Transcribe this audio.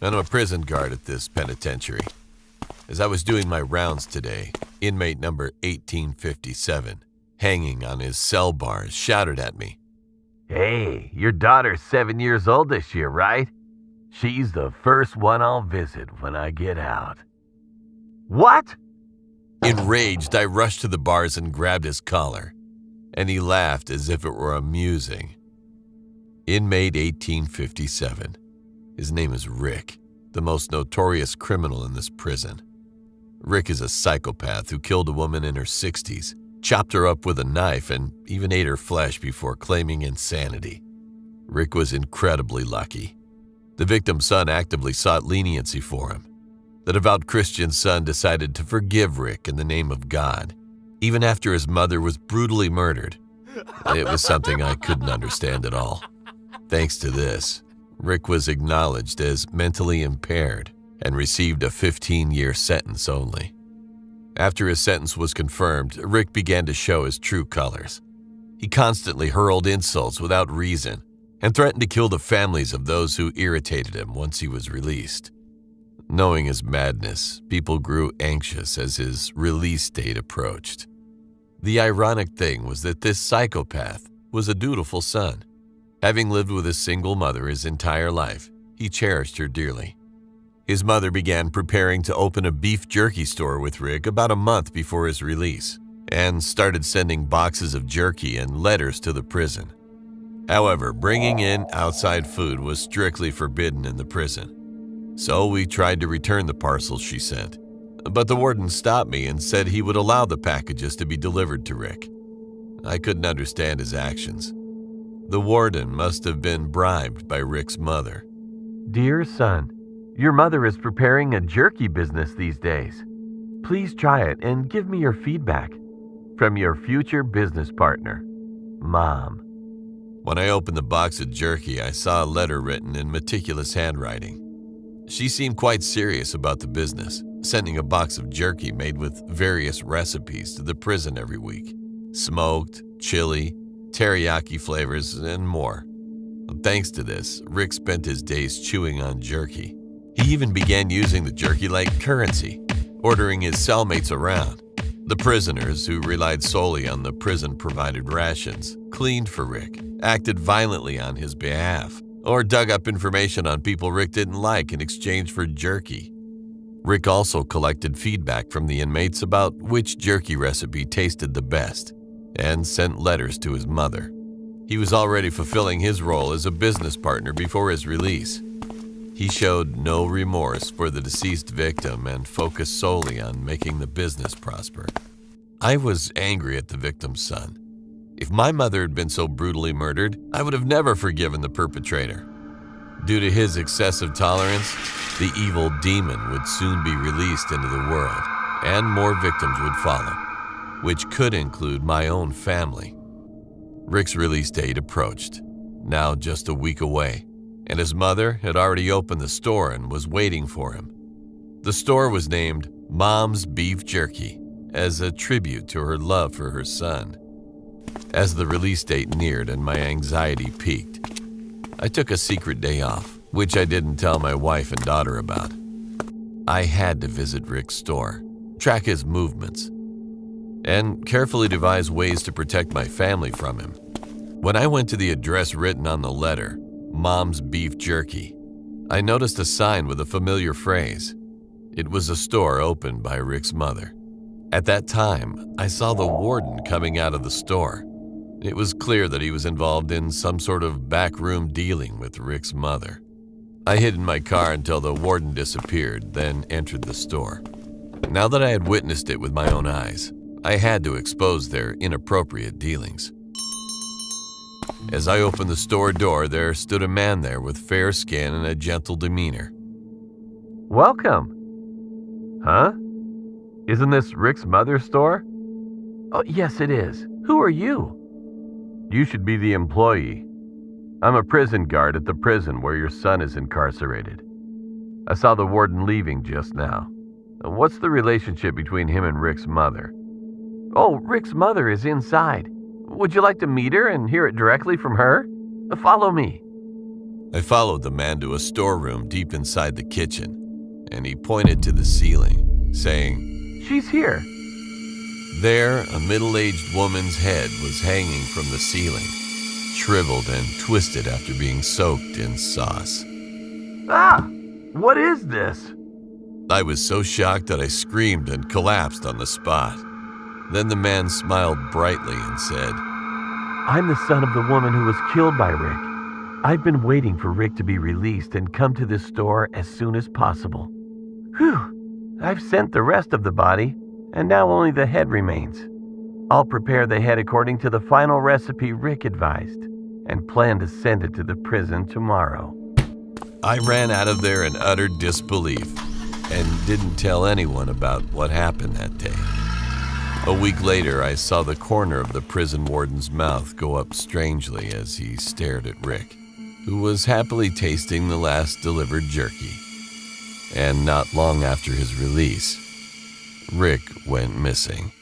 I'm a prison guard at this penitentiary. As I was doing my rounds today, inmate number 1857, hanging on his cell bars, shouted at me, "Hey, your daughter's 7 years old this year, right? She's the first one I'll visit when I get out." "What?" Enraged, I rushed to the bars and grabbed his collar, and he laughed as if it were amusing. Inmate 1857. His name is Rick, the most notorious criminal in this prison. Rick is a psychopath who killed a woman in her 60s, chopped her up with a knife, and even ate her flesh before claiming insanity. Rick was incredibly lucky. The victim's son actively sought leniency for him. The devout Christian son decided to forgive Rick in the name of God, even after his mother was brutally murdered. It was something I couldn't understand at all. Thanks to this, Rick was acknowledged as mentally impaired and received a 15-year sentence only. After his sentence was confirmed, Rick began to show his true colors. He constantly hurled insults without reason and threatened to kill the families of those who irritated him once he was released. Knowing his madness, people grew anxious as his release date approached. The ironic thing was that this psychopath was a dutiful son. Having lived with a single mother his entire life, he cherished her dearly. His mother began preparing to open a beef jerky store with Rick about a month before his release and started sending boxes of jerky and letters to the prison. However, bringing in outside food was strictly forbidden in the prison. So we tried to return the parcels she sent, but the warden stopped me and said he would allow the packages to be delivered to Rick. I couldn't understand his actions. The warden must have been bribed by Rick's mother. "Dear son, your mother is preparing a jerky business these days. Please try it and give me your feedback. From your future business partner, Mom." When I opened the box of jerky, I saw a letter written in meticulous handwriting. She seemed quite serious about the business, sending a box of jerky made with various recipes to the prison every week. Smoked, chili, teriyaki flavors, and more. Thanks to this, Rick spent his days chewing on jerky. He even began using the jerky like currency, ordering his cellmates around. The prisoners, who relied solely on the prison-provided rations, cleaned for Rick, acted violently on his behalf, or dug up information on people Rick didn't like in exchange for jerky. Rick also collected feedback from the inmates about which jerky recipe tasted the best, and sent letters to his mother. He was already fulfilling his role as a business partner before his release. He showed no remorse for the deceased victim and focused solely on making the business prosper. I was angry at the victim's son. If my mother had been so brutally murdered, I would have never forgiven the perpetrator. Due to his excessive tolerance, the evil demon would soon be released into the world, and more victims would follow, which could include my own family. Rick's release date approached, now just a week away, and his mother had already opened the store and was waiting for him. The store was named Mom's Beef Jerky as a tribute to her love for her son. As the release date neared and my anxiety peaked, I took a secret day off, which I didn't tell my wife and daughter about. I had to visit Rick's store, track his movements, and carefully devise ways to protect my family from him. When I went to the address written on the letter, Mom's Beef Jerky, I noticed a sign with a familiar phrase. It was a store opened by Rick's mother. At that time, I saw the warden coming out of the store. It was clear that he was involved in some sort of backroom dealing with Rick's mother. I hid in my car until the warden disappeared, then entered the store. Now that I had witnessed it with my own eyes, I had to expose their inappropriate dealings. As I opened the store door, there stood a man there with fair skin and a gentle demeanor. "Welcome." "Huh? Isn't this Rick's mother's store?" "Oh, yes, it is. Who are you?" "You should be the employee. I'm a prison guard at the prison where your son is incarcerated. I saw the warden leaving just now. What's the relationship between him and Rick's mother?" "Oh, Rick's mother is inside. Would you like to meet her and hear it directly from her? Follow me." I followed the man to a storeroom deep inside the kitchen, and he pointed to the ceiling, saying, "She's here." There, a middle-aged woman's head was hanging from the ceiling, shriveled and twisted after being soaked in sauce. Ah! What is this? I was so shocked that I screamed and collapsed on the spot. Then the man smiled brightly and said, "I'm the son of the woman who was killed by Rick. I've been waiting for Rick to be released and come to this store as soon as possible. Whew! I've sent the rest of the body, and now only the head remains. I'll prepare the head according to the final recipe Rick advised, and plan to send it to the prison tomorrow." I ran out of there in utter disbelief and didn't tell anyone about what happened that day. A week later, I saw the corner of the prison warden's mouth go up strangely as he stared at Rick, who was happily tasting the last delivered jerky. And not long after his release, Rick went missing.